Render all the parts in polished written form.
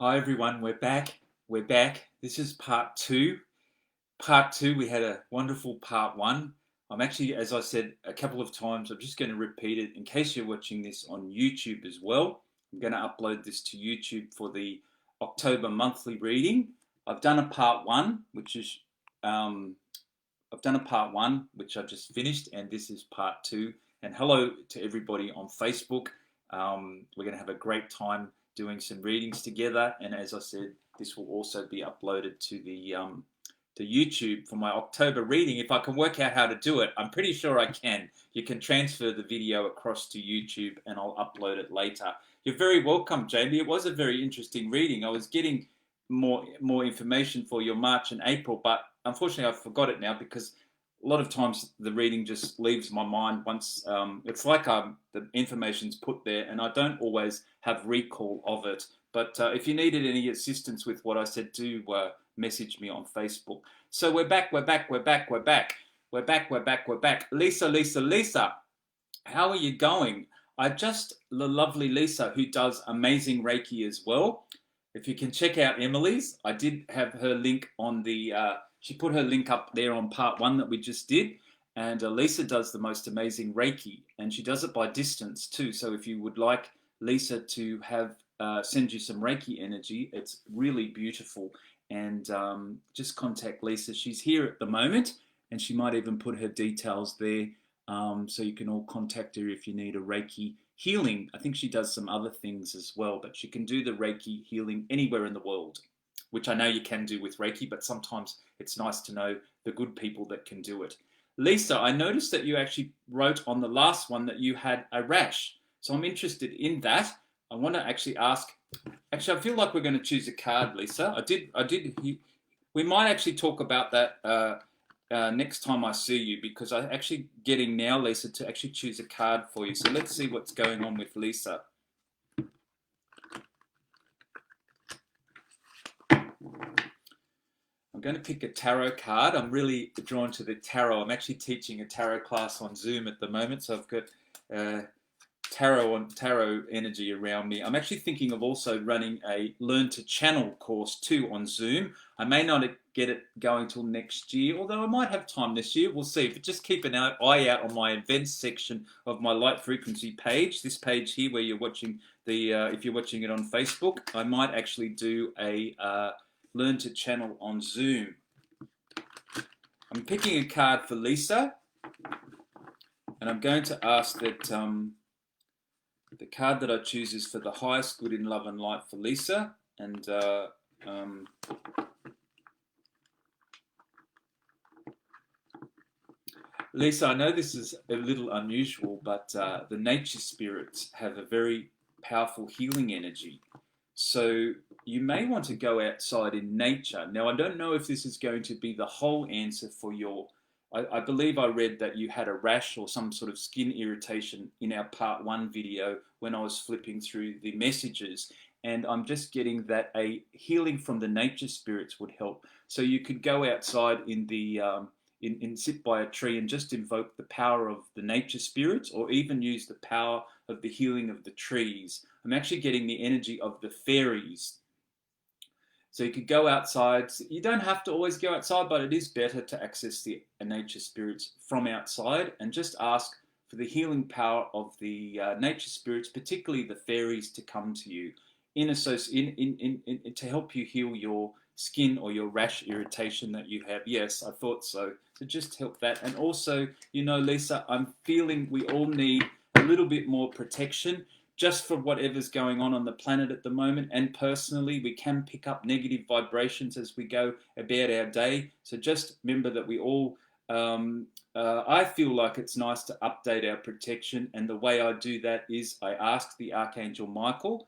Hi everyone, we're back. We're back. This is part two. Part two, we had a wonderful part one. I'm actually, as I said a couple of times, I'm just going to repeat it in case you're watching this on YouTube as well. I'm going to upload this to YouTube for the October monthly reading. I've done a part one, which I've just finished, and this is part two. And hello to everybody on Facebook. We're going to have a great time doing some readings together. And as I said, this will also be uploaded to the YouTube for my October reading. If I can work out how to do it, I'm pretty sure I can. You can transfer the video across to YouTube and I'll upload it later. You're very welcome, Jamie. It was a very interesting reading. I was getting more information for your March and April, but unfortunately I forgot it now because a lot of times the reading just leaves my mind once it's like the information's put there and I don't always have recall of it. But if you needed any assistance with what I said, do message me on Facebook. So we're back. Lisa, how are you going? The lovely Lisa, who does amazing Reiki as well. If you can check out Emily's, I did have her link on she put her link up there on part one that we just did. And Lisa does the most amazing Reiki, and she does it by distance too. So if you would like Lisa to send you some Reiki energy, it's really beautiful. And just contact Lisa. She's here at the moment, and she might even put her details there, so you can all contact her if you need a Reiki healing. I think she does some other things as well, but she can do the Reiki healing anywhere in the world, which I know you can do with Reiki, but sometimes it's nice to know the good people that can do it. Lisa, I noticed that you actually wrote on the last one that you had a rash. So I'm interested in that. I want to actually ask, I feel like we're going to choose a card, Lisa. We might actually talk about that next time I see you, because I'm actually getting now, Lisa, to actually choose a card for you. So let's see what's going on with Lisa. I'm going to pick a tarot card. I'm really drawn to the tarot. I'm actually teaching a tarot class on Zoom at the moment, so I've got tarot energy around me. I'm actually thinking of also running a Learn to Channel course too on Zoom. I may not get it going till next year, although I might have time this year. We'll see. But just keep an eye out on my events section of my Light Frequency page. This page here, where you're watching if you're watching it on Facebook, I might actually do a Learn to Channel on Zoom. I'm picking a card for Lisa, and I'm going to ask that the card that I choose is for the highest good in love and light for Lisa. And Lisa, I know this is a little unusual, but the nature spirits have a very powerful healing energy. So you may want to go outside in nature. Now, I don't know if this is going to be the whole answer for your... I believe I read that you had a rash or some sort of skin irritation in our part one video when I was flipping through the messages. And I'm just getting that a healing from the nature spirits would help. So you could go outside in sit by a tree and just invoke the power of the nature spirits, or even use the power of the healing of the trees. I'm actually getting the energy of the fairies. So you could go outside. You don't have to always go outside, but it is better to access the nature spirits from outside and just ask for the healing power of the nature spirits, particularly the fairies, to come to you to help you heal your skin or your rash irritation that you have. Yes, I thought so. So just help that. And also, Lisa, I'm feeling we all need a little bit more protection, just for whatever's going on the planet at the moment. And personally, we can pick up negative vibrations as we go about our day. So just remember that we all, I feel like it's nice to update our protection. And the way I do that is I ask the Archangel Michael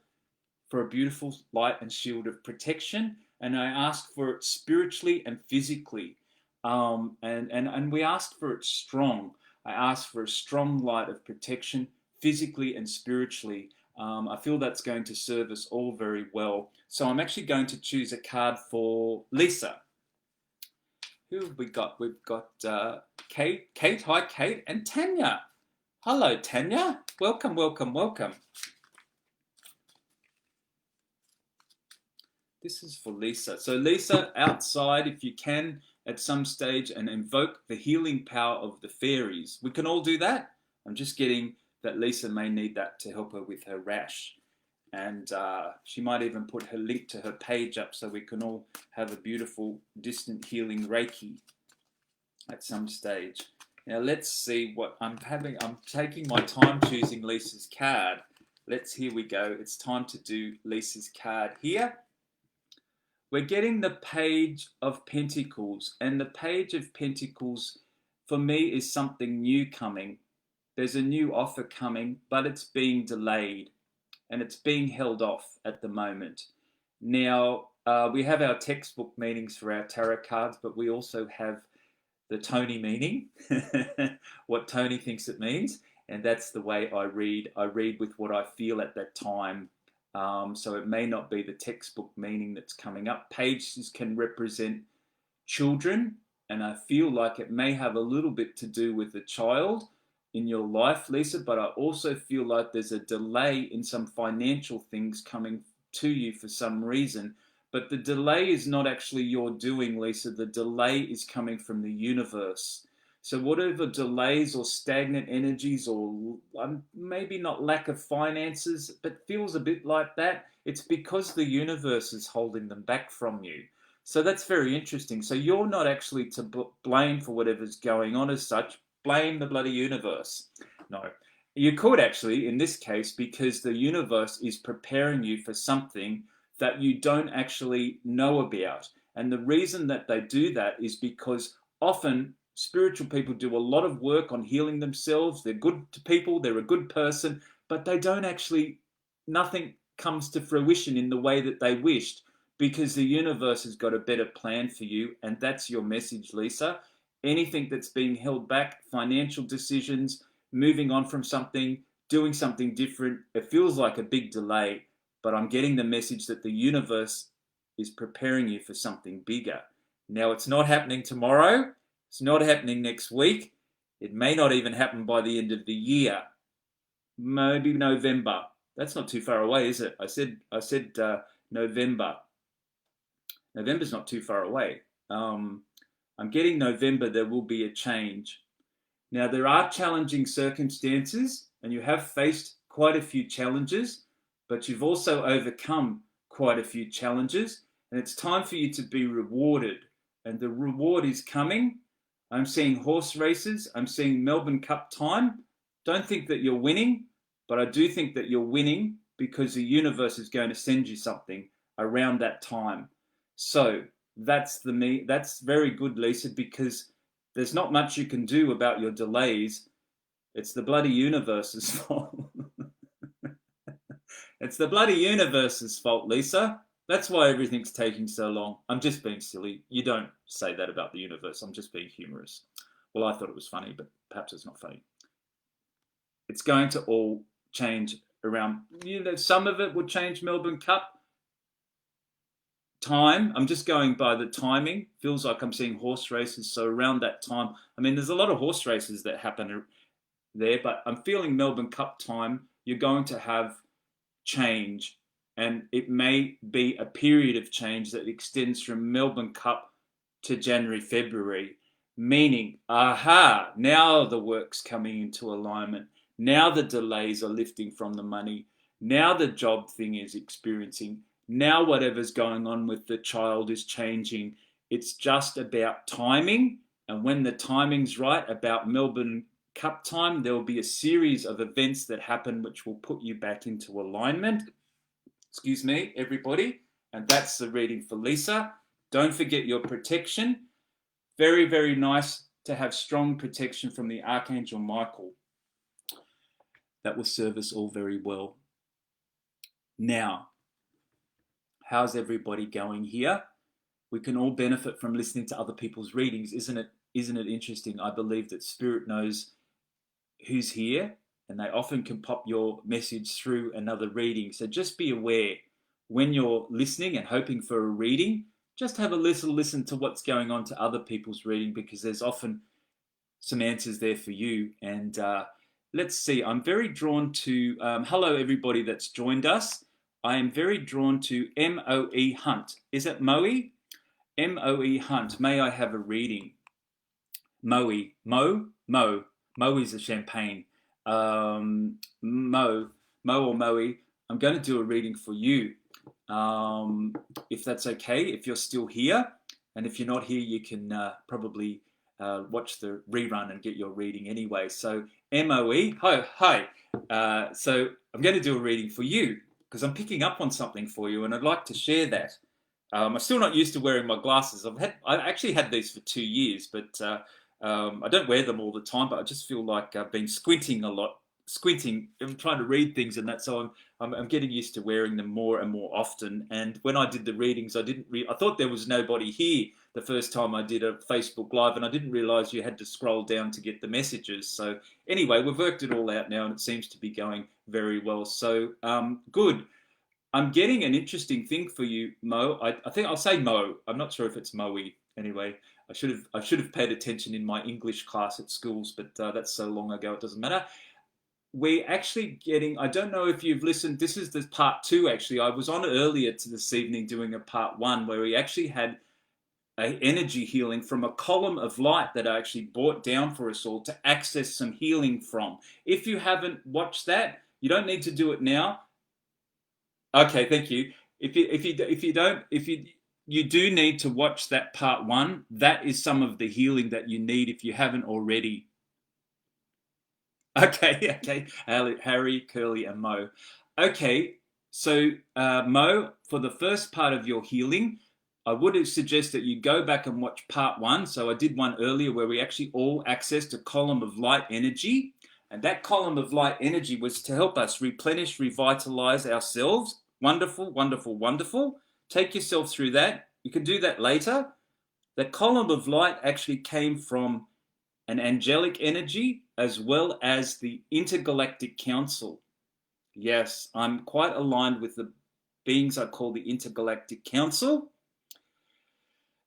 for a beautiful light and shield of protection. And I ask for it spiritually and physically. And we ask for it strong. I ask for a strong light of protection, physically and spiritually. I feel that's going to serve us all very well. So I'm actually going to choose a card for Lisa. Who have we got? We've got Kate. Hi, Kate. And Tanya. Hello, Tanya. Welcome. This is for Lisa. So Lisa, outside, if you can, at some stage, and invoke the healing power of the fairies. We can all do that. I'm just getting that Lisa may need that to help her with her rash. And she might even put her link to her page up so we can all have a beautiful distant healing Reiki at some stage. Now let's see what I'm having. I'm taking my time choosing Lisa's card. Here we go. It's time to do Lisa's card here. We're getting the Page of Pentacles, and the Page of Pentacles for me is something new coming. There's a new offer coming, but it's being delayed and it's being held off at the moment. Now, we have our textbook meanings for our tarot cards, but we also have the Tony meaning, what Tony thinks it means, and that's the way I read. I read with what I feel at that time. So it may not be the textbook meaning that's coming up. Pages can represent children, and I feel like it may have a little bit to do with the child in your life, Lisa, but I also feel like there's a delay in some financial things coming to you for some reason. But the delay is not actually your doing, Lisa. The delay is coming from the universe. So whatever delays or stagnant energies, or maybe not lack of finances, but feels a bit like that, it's because the universe is holding them back from you. So that's very interesting. So you're not actually to blame for whatever's going on as such. Blame the bloody universe. No. You could actually, in this case, because the universe is preparing you for something that you don't actually know about. And the reason that they do that is because often spiritual people do a lot of work on healing themselves. They're good to people, they're a good person, but they don't actually, nothing comes to fruition in the way that they wished, because the universe has got a better plan for you. And that's your message, Lisa. Anything that's being held back, financial decisions, moving on from something, doing something different, it feels like a big delay, but I'm getting the message that the universe is preparing you for something bigger. Now, it's not happening tomorrow. It's not happening next week. It may not even happen by the end of the year. Maybe November. That's not too far away, is it? I said November. November's not too far away. I'm getting November, there will be a change. Now, there are challenging circumstances, and you have faced quite a few challenges, but you've also overcome quite a few challenges, and it's time for you to be rewarded. And the reward is coming. I'm seeing horse races. I'm seeing Melbourne Cup time. Don't think that you're winning, but I do think that you're winning because the universe is going to send you something around that time. So that's very good, Lisa, because there's not much you can do about your delays. It's the bloody universe's fault. It's the bloody universe's fault, Lisa. That's why everything's taking so long. I'm just being silly. You don't say that about the universe. I'm just being humorous. Well, I thought it was funny, but perhaps it's not funny. It's going to all change around. Some of it will change Melbourne Cup time. I'm just going by the timing. Feels like I'm seeing horse races. So around that time, I mean, there's a lot of horse races that happen there, but I'm feeling Melbourne Cup time. You're going to have change, and it may be a period of change that extends from Melbourne Cup to January, February, meaning, aha, now the work's coming into alignment. Now the delays are lifting from the money. Now the job thing is experiencing. Now whatever's going on with the child is changing. It's just about timing, and when the timing's right about Melbourne Cup time, there will be a series of events that happen which will put you back into alignment. Excuse me, everybody. And that's the reading for Lisa. Don't forget your protection. Very, very nice to have strong protection from the Archangel Michael. That will serve us all very well. Now, how's everybody going here? We can all benefit from listening to other people's readings, isn't it? Isn't it interesting? I believe that Spirit knows who's here, and they often can pop your message through another reading. So just be aware when you're listening and hoping for a reading, just have a little listen to what's going on to other people's reading, because there's often some answers there for you. And let's see, I'm very drawn to, hello everybody that's joined us. I am very drawn to M-O-E Hunt. Is it Moe? M-O-E Hunt. May I have a reading? Moe. Moe is a champagne. Mo or Moe. I'm going to do a reading for you. If that's okay, if you're still here. And if you're not here, you can probably watch the rerun and get your reading anyway. So MOE, hi. So I'm going to do a reading for you because I'm picking up on something for you, and I'd like to share that. I'm still not used to wearing my glasses. I actually had these for 2 years, but I don't wear them all the time. But I just feel like I've been squinting a lot, I'm trying to read things and that. So I'm getting used to wearing them more and more often. And when I did the readings, I thought there was nobody here the first time I did a Facebook Live, and I didn't realize you had to scroll down to get the messages. So anyway, we've worked it all out now, and it seems to be going very well. So good. I'm getting an interesting thing for you, Mo. I think I'll say Mo. I'm not sure if it's Moe. Anyway, I should have paid attention in my English class at schools, but that's so long ago it doesn't matter. We're actually getting, I don't know if you've listened, this is the part 2 actually. I was on earlier to this evening doing a part 1 where we actually had an energy healing from a column of light that I actually brought down for us all to access some healing from. If you haven't watched that, you don't need to do it now. Okay, thank you. You do need to watch that part 1. That is some of the healing that you need if you haven't already. Okay. Harry, Curly, and Mo. Okay, so Mo, for the first part of your healing, I would suggest that you go back and watch part 1. So I did one earlier where we actually all accessed a column of light energy. And that column of light energy was to help us replenish, revitalize ourselves. Wonderful, wonderful, wonderful. Take yourself through that. You can do that later. The column of light actually came from an angelic energy as well as the Intergalactic Council. Yes, I'm quite aligned with the beings I call the Intergalactic Council.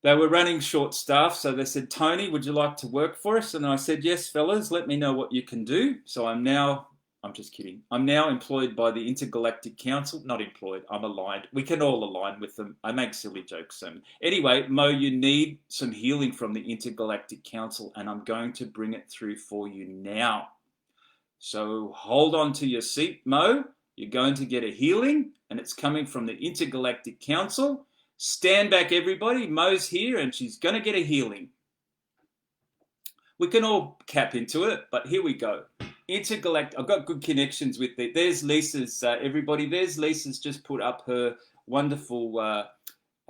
They were running short staff, so they said, Tony, would you like to work for us? And I said, yes, fellas, let me know what you can do. So I'm just kidding. I'm now employed by the Intergalactic Council. Not employed, I'm aligned. We can all align with them. I make silly jokes. Anyway, Mo, you need some healing from the Intergalactic Council, and I'm going to bring it through for you now. So hold on to your seat, Mo. You're going to get a healing, and it's coming from the Intergalactic Council. Stand back, everybody. Mo's here, and she's going to get a healing. We can all cap into it, but here we go. Intergalactic. I've got good connections with it. There's Lisa's, everybody. There's Lisa's just put up her wonderful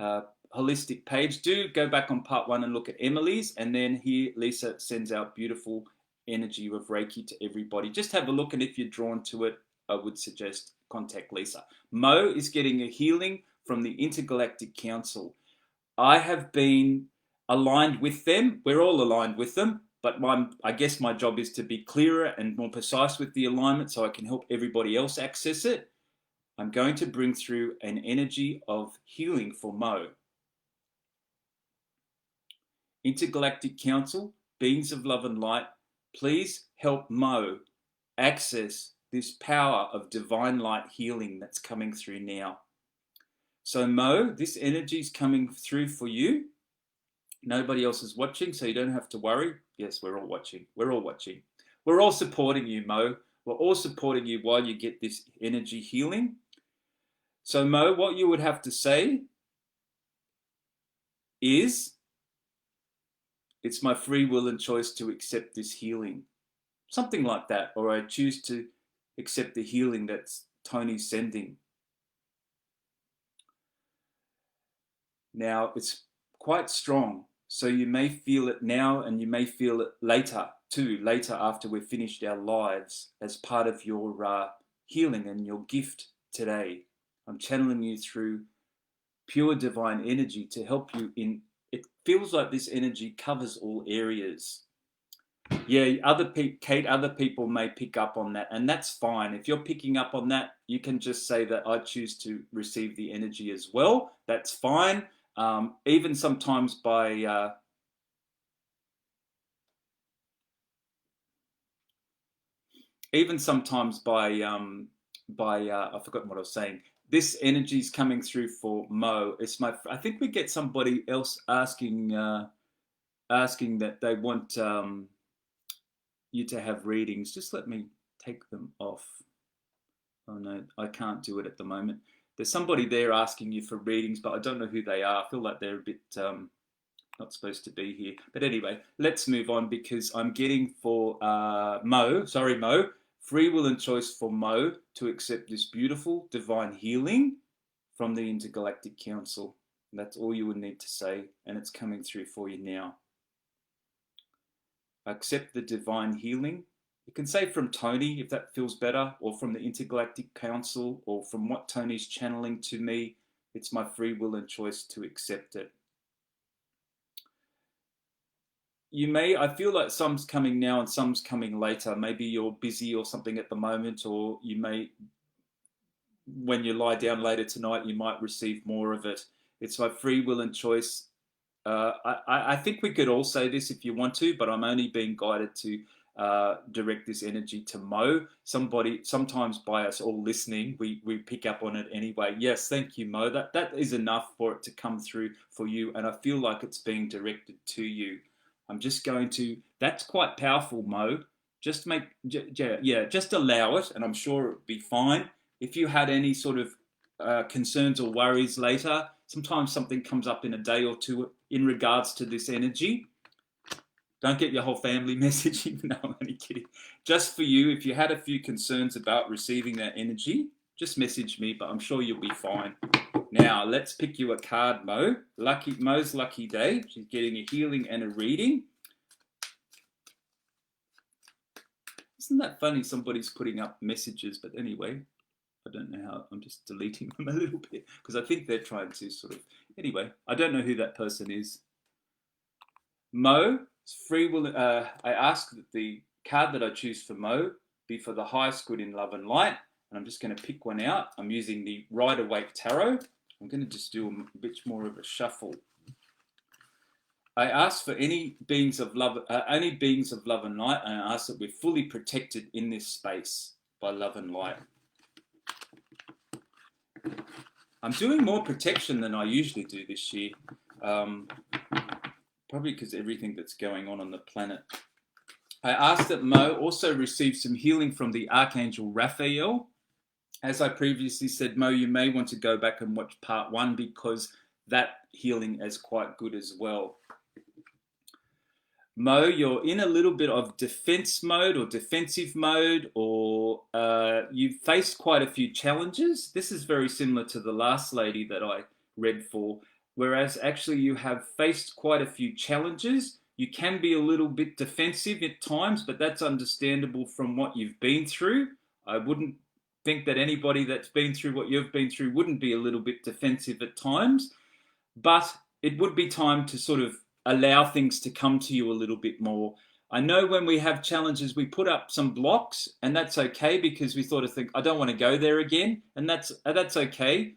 holistic page. Do go back on part 1 and look at Emily's, and then here Lisa sends out beautiful energy of Reiki to everybody. Just have a look, and if you're drawn to it, I would suggest contact Lisa. Mo is getting a healing from the Intergalactic Council. I have been aligned with them. We're all aligned with them, but I guess my job is to be clearer and more precise with the alignment so I can help everybody else access it. I'm going to bring through an energy of healing for Mo. Intergalactic Council, beings of love and light, please help Mo access this power of divine light healing that's coming through now. So Mo, this energy is coming through for you. Nobody else is watching, so you don't have to worry. Yes, we're all watching. We're all watching. We're all supporting you, Mo. We're all supporting you while you get this energy healing. So Mo, what you would have to say is, it's my free will and choice to accept this healing. Something like that. Or I choose to accept the healing that Tony's sending. Now, it's quite strong, so you may feel it now and you may feel it later too, later after we've finished our lives as part of your healing and your gift today. I'm channeling you through pure divine energy to help you in, it feels like this energy covers all areas. Yeah, Kate, other people may pick up on that, and that's fine. If you're picking up on that, you can just say that I choose to receive the energy as well. That's fine. Even sometimes by I forgot what I was saying. this energy is coming through for Mo. I think we get somebody else asking that they want you to have readings. Just let me take them off. Oh no, I can't do it at the moment. There's somebody there asking you for readings, but I don't know who they are. I feel like they're a bit not supposed to be here. But anyway, let's move on because I'm getting for Mo, free will and choice for Mo to accept this beautiful divine healing from the Intergalactic Council. And that's all you would need to say, and it's coming through for you now. Accept the divine healing. You can say from Tony if that feels better, or from the Intergalactic Council, or from what Tony's channeling to me. It's my free will and choice to accept it. I feel like some's coming now and some's coming later. Maybe you're busy or something at the moment, or you may, when you lie down later tonight, you might receive more of it. It's my free will and choice. I think we could all say this if you want to, but I'm only being guided to direct this energy to Mo. Sometimes by us all listening, we pick up on it anyway. Yes, thank you, Mo. That is enough for it to come through for you, and I feel like it's being directed to you. I'm just going to, that's quite powerful, Mo. Just just allow it, and I'm sure it'll be fine. If you had any sort of concerns or worries later, sometimes something comes up in a day or two in regards to this energy. Don't get your whole family messaging. No, I'm only kidding. Just for you, if you had a few concerns about receiving that energy, just message me, but I'm sure you'll be fine. Now, let's pick you a card, Mo. Mo's lucky day. She's getting a healing and a reading. Isn't that funny? Somebody's putting up messages, but anyway, I don't know how. I'm just deleting them a little bit because I think they're trying to sort of. Anyway, I don't know who that person is. Mo, free will. I ask that the card that I choose for Mo be for the highest good in love and light, and I'm just going to pick one out. I'm using the Rider Waite Tarot. I'm going to just do a bit more of a shuffle. I ask for any beings of love and light, and I ask that we're fully protected in this space by love and light. I'm doing more protection than I usually do this year, probably because everything that's going on the planet. I ask that Mo also receive some healing from the Archangel Raphael. As I previously said, Mo, you may want to go back and watch part 1 because that healing is quite good as well. Mo, you're in a little bit of defense mode or defensive mode, or you've faced quite a few challenges. This is very similar to the last lady that I read for, whereas actually you have faced quite a few challenges. You can be a little bit defensive at times, but that's understandable from what you've been through. I wouldn't think that anybody that's been through what you've been through wouldn't be a little bit defensive at times, but it would be time to sort of allow things to come to you a little bit more. I know when we have challenges, we put up some blocks, and that's okay because we sort of think, I don't want to go there again, and that's okay.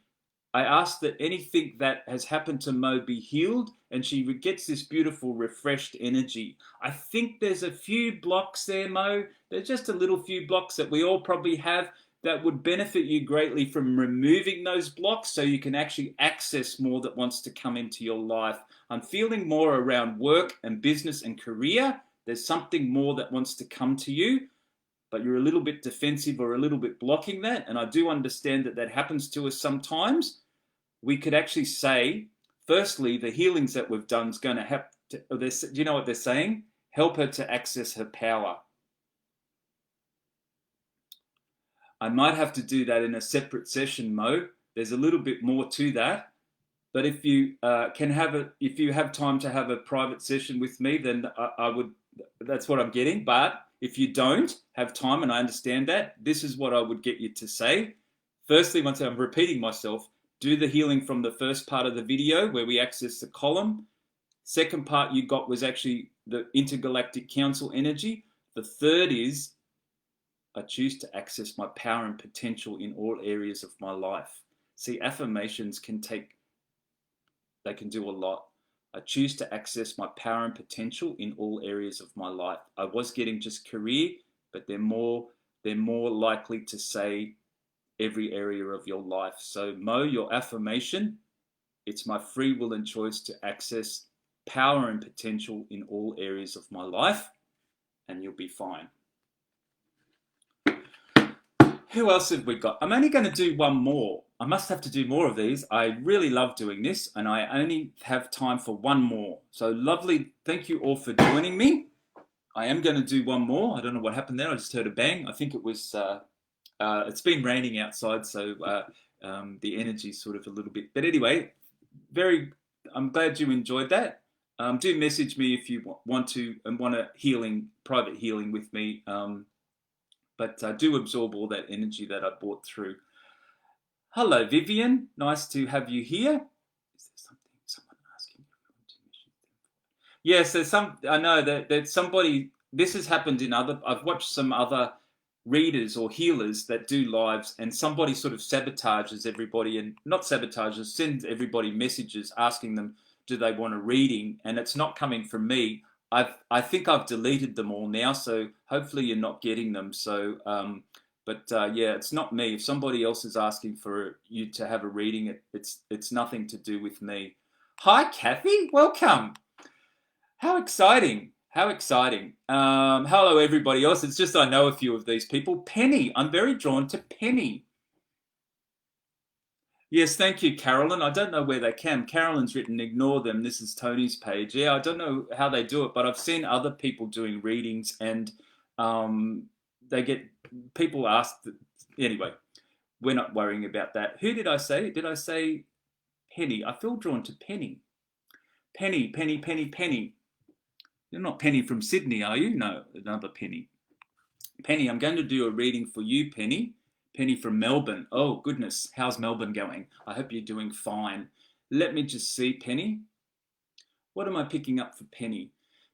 I ask that anything that has happened to Mo be healed, and she gets this beautiful, refreshed energy. I think there's a few blocks there, Mo. There's just a little few blocks that we all probably have that would benefit you greatly from removing those blocks so you can actually access more that wants to come into your life. I'm feeling more around work and business and career. There's something more that wants to come to you, but you're a little bit defensive or a little bit blocking that. And I do understand that that happens to us sometimes. We could actually say, firstly, the healings that we've done is going to have to, do you know what they're saying? Help her to access her power. I might have to do that in a separate session, Mo. There's a little bit more to that. But if you if you have time to have a private session with me, then I would. That's what I'm getting. But if you don't have time, and I understand that, this is what I would get you to say. Firstly, once I'm repeating myself, do the healing from the first part of the video where we access the column. Second part you got was actually the Intergalactic Council energy. The third is I choose to access my power and potential in all areas of my life. See, affirmations they can do a lot. I choose to access my power and potential in all areas of my life. I was getting just career, but they're more likely to say every area of your life. So Mo, your affirmation, it's my free will and choice to access power and potential in all areas of my life, and you'll be fine. Who else have we got? I'm only going to do one more. I must have to do more of these. I really love doing this, and I only have time for one more. So lovely. Thank you all for joining me. I am going to do one more. I don't know what happened there. I just heard a bang. I think it was, it's been raining outside, so the energy's sort of a little bit. But anyway, I'm glad you enjoyed that. Do message me if you want to and want a private healing with me. But do absorb all that energy that I brought through. Hello, Vivian. Nice to have you here. Is there someone asking everyone to message them? Yes, there's some. I know that somebody. This has happened in other. I've watched some other readers or healers that do lives, and somebody sort of sabotages everybody, and not sabotages, sends everybody messages asking them, do they want a reading? And it's not coming from me. I think I've deleted them all now, so hopefully you're not getting them. So, yeah, it's not me. If somebody else is asking for you to have a reading, it's nothing to do with me. Hi, Kathy. Welcome. How exciting. How exciting. Hello, everybody else. It's just I know a few of these people. Penny. I'm very drawn to Penny. Yes, thank you, Carolyn. I don't know where they came. Carolyn's written, ignore them. This is Tony's page. Yeah, I don't know how they do it, but I've seen other people doing readings and they get, people ask, anyway, we're not worrying about that. Who did I say? Did I say Penny? I feel drawn to Penny. Penny, Penny, Penny, Penny. You're not Penny from Sydney, are you? No, another Penny. Penny, I'm going to do a reading for you, Penny. Penny from Melbourne. Oh, goodness. How's Melbourne going? I hope you're doing fine. Let me just see, Penny. What am I picking up for Penny?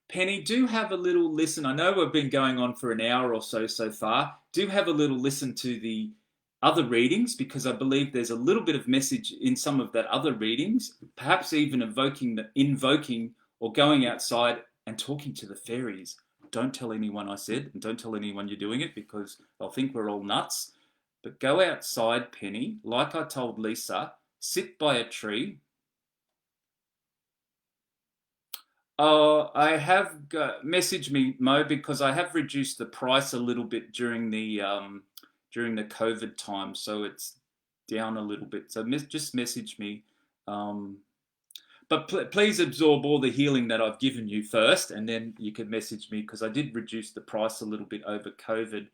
Penny, do have a little listen. I know we've been going on for an hour or so far. Do have a little listen to the other readings, because I believe there's a little bit of message in some of that other readings, perhaps even invoking or going outside and talking to the fairies. Don't tell anyone I said, and don't tell anyone you're doing it, because they'll think we're all nuts. But go outside, Penny, like I told Lisa, sit by a tree. Oh, I have messaged me, Mo, because I have reduced the price a little bit during the COVID time, so it's down a little bit. So just message me. But please absorb all the healing that I've given you first, and then you can message me, because I did reduce the price a little bit over COVID.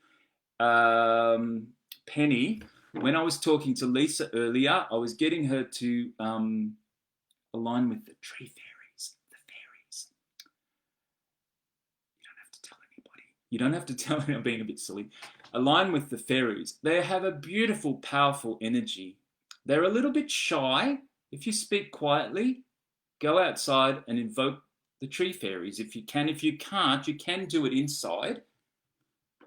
Penny, when I was talking to Lisa earlier, I was getting her to align with the tree fairies. The fairies. You don't have to tell anybody. You don't have to tell me. I'm being a bit silly. Align with the fairies. They have a beautiful, powerful energy. They're a little bit shy. If you speak quietly, go outside and invoke the tree fairies if you can. If you can't, you can do it inside.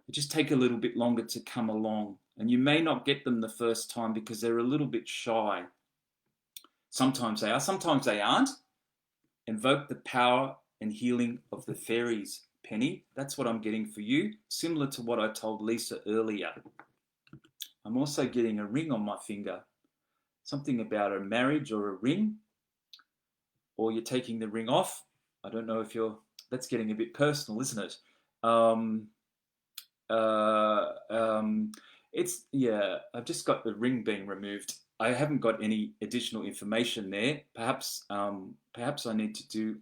It just take a little bit longer to come along. And you may not get them the first time because they're a little bit shy. Sometimes they are, sometimes they aren't. Invoke the power and healing of the fairies, Penny. That's what I'm getting for you, similar to what I told Lisa earlier. I'm also getting a ring on my finger. Something about a marriage or a ring. Or you're taking the ring off. I don't know if that's getting a bit personal, isn't it? I've just got the ring being removed. I haven't got any additional information there. Perhaps I need to do,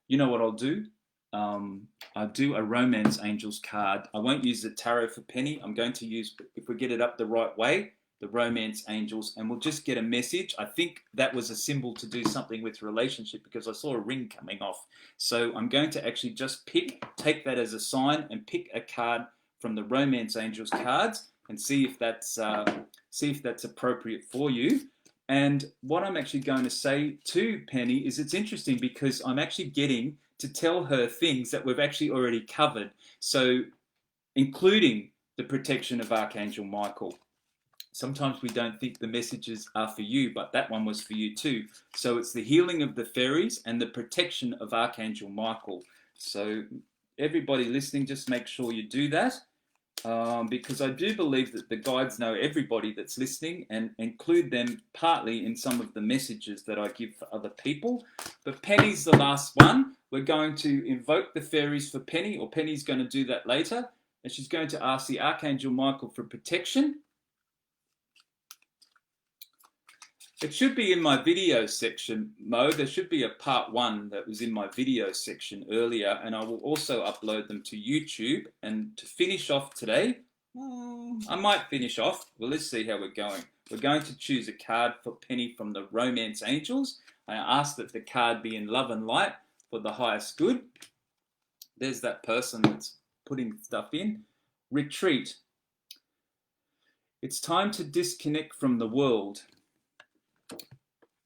you know what I'll do? I'll do a Romance Angels card. I won't use the tarot for Penny. I'm going to use, if we get it up the right way, the Romance Angels, and we'll just get a message. I think that was a symbol to do something with relationship, because I saw a ring coming off. So I'm going to actually just take that as a sign and pick a card from the Romance Angels cards and see if that's appropriate for you. And what I'm actually going to say to Penny is, it's interesting because I'm actually getting to tell her things that we've actually already covered. So including the protection of Archangel Michael. Sometimes we don't think the messages are for you, but that one was for you too. So it's the healing of the fairies and the protection of Archangel Michael. So everybody listening, just make sure you do that. because I do believe that the guides know everybody that's listening and include them partly in some of the messages that I give for other people. But Penny's the last one. We're going to invoke the fairies for Penny, or Penny's going to do that later. And she's going to ask the Archangel Michael for protection. It should be in my video section, Mo. There should be a part 1 that was in my video section earlier, and I will also upload them to YouTube. And to finish off today, I might finish off. Well, let's see how we're going. We're going to choose a card for Penny from the Romance Angels. I ask that the card be in love and light for the highest good. There's that person that's putting stuff in. Retreat. It's time to disconnect from the world.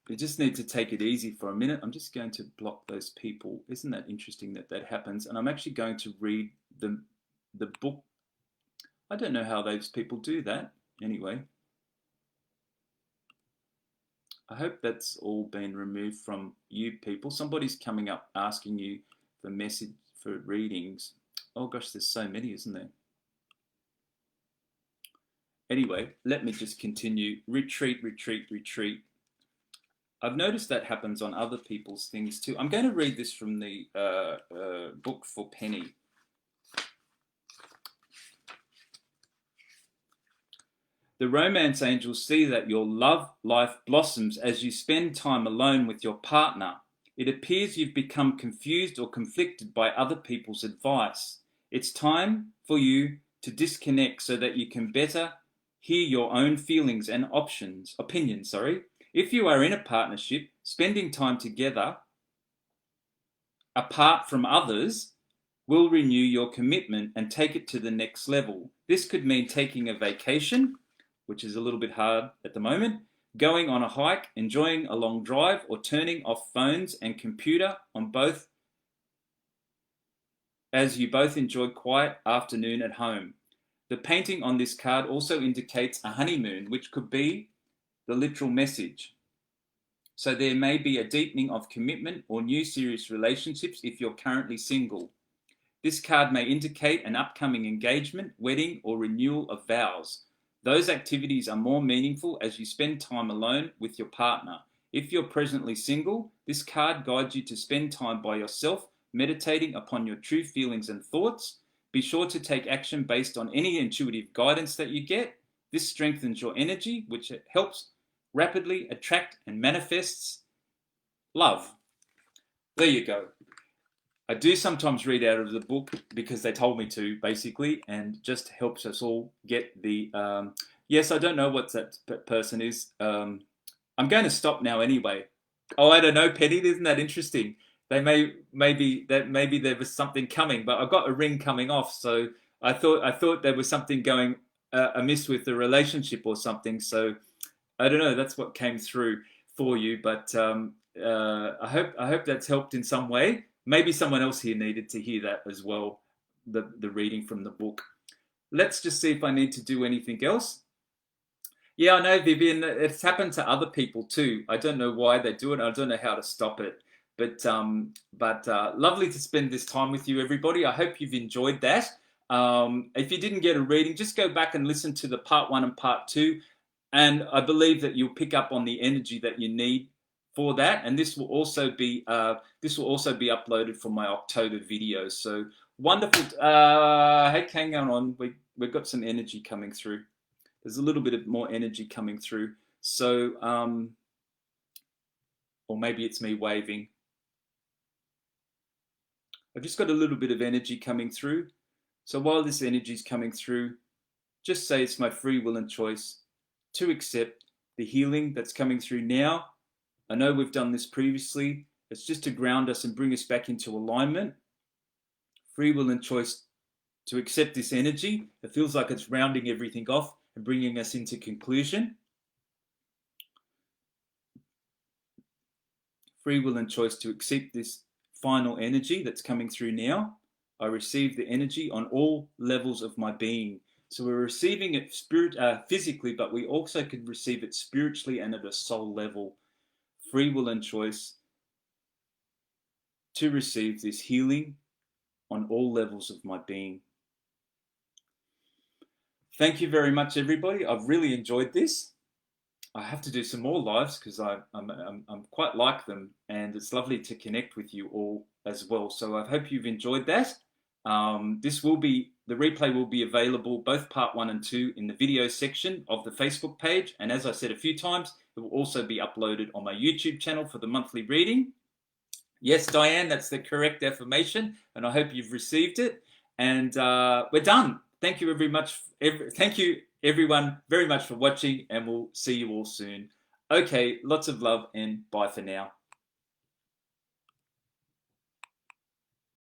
You just need to take it easy for a minute. I'm just going to block those people. Isn't that interesting that that happens? And I'm actually going to read the book. I don't know how those people do that. Anyway, I hope that's all been removed from you people. Somebody's coming up asking you for message for readings. Oh gosh, there's so many, isn't there? Anyway, let me just continue. Retreat, retreat, retreat. I've noticed that happens on other people's things too. I'm going to read this from the book for Penny. The romance angels see that your love life blossoms as you spend time alone with your partner. It appears you've become confused or conflicted by other people's advice. It's time for you to disconnect so that you can better hear your own feelings and opinions. If you are in a partnership, spending time together apart from others will renew your commitment and take it to the next level. This could mean taking a vacation, which is a little bit hard at the moment, going on a hike, enjoying a long drive, or turning off phones and computer on both as you both enjoy quiet afternoon at home. The painting on this card also indicates a honeymoon, which could be the literal message. So there may be a deepening of commitment or new serious relationships if you're currently single. This card may indicate an upcoming engagement, wedding, or renewal of vows. Those activities are more meaningful as you spend time alone with your partner. If you're presently single, this card guides you to spend time by yourself, meditating upon your true feelings and thoughts. Be sure to take action based on any intuitive guidance that you get. This strengthens your energy, which helps rapidly attract and manifests love. There you go. I do sometimes read out of the book because they told me to, basically, and just helps us all get the... yes, I don't know what that person is. I'm going to stop now anyway. Oh, I don't know, Penny. Isn't that interesting? Maybe there was something coming, but I've got a ring coming off, so I thought there was something going amiss with the relationship or something. So I don't know. That's what came through for you, but I hope that's helped in some way. Maybe someone else here needed to hear that as well. The reading from the book. Let's just see if I need to do anything else. Yeah, I know, Vivian. It's happened to other people too. I don't know why they do it. I don't know how to stop it. But lovely to spend this time with you, everybody. I hope you've enjoyed that. If you didn't get a reading, just go back and listen to the part 1 and part 2. And I believe that you'll pick up on the energy that you need for that. And this will also be uploaded for my October videos. So wonderful. Hey, hang on. We've got some energy coming through. There's a little bit of more energy coming through. So, or maybe it's me waving. I've just got a little bit of energy coming through. So while this energy is coming through, just say it's my free will and choice to accept the healing that's coming through now. I know we've done this previously. It's just to ground us and bring us back into alignment. Free will and choice to accept this energy. It feels like it's rounding everything off and bringing us into conclusion. Free will and choice to accept this final energy that's coming through now. I receive the energy on all levels of my being. So we're receiving it physically, but we also can receive it spiritually and at a soul level. Free will and choice to receive this healing on all levels of my being. Thank you very much, everybody. I've really enjoyed this. I have to do some more lives because I'm quite like them, and it's lovely to connect with you all as well. So I hope you've enjoyed that. The replay will be available, both part 1 and 2, in the video section of the Facebook page. And as I said a few times, it will also be uploaded on my YouTube channel for the monthly reading. Yes, Diane, that's the correct affirmation, and I hope you've received it. And we're done. Thank you very much. Thank you, everyone, very much for watching, and we'll see you all soon. Okay, lots of love, and bye for now.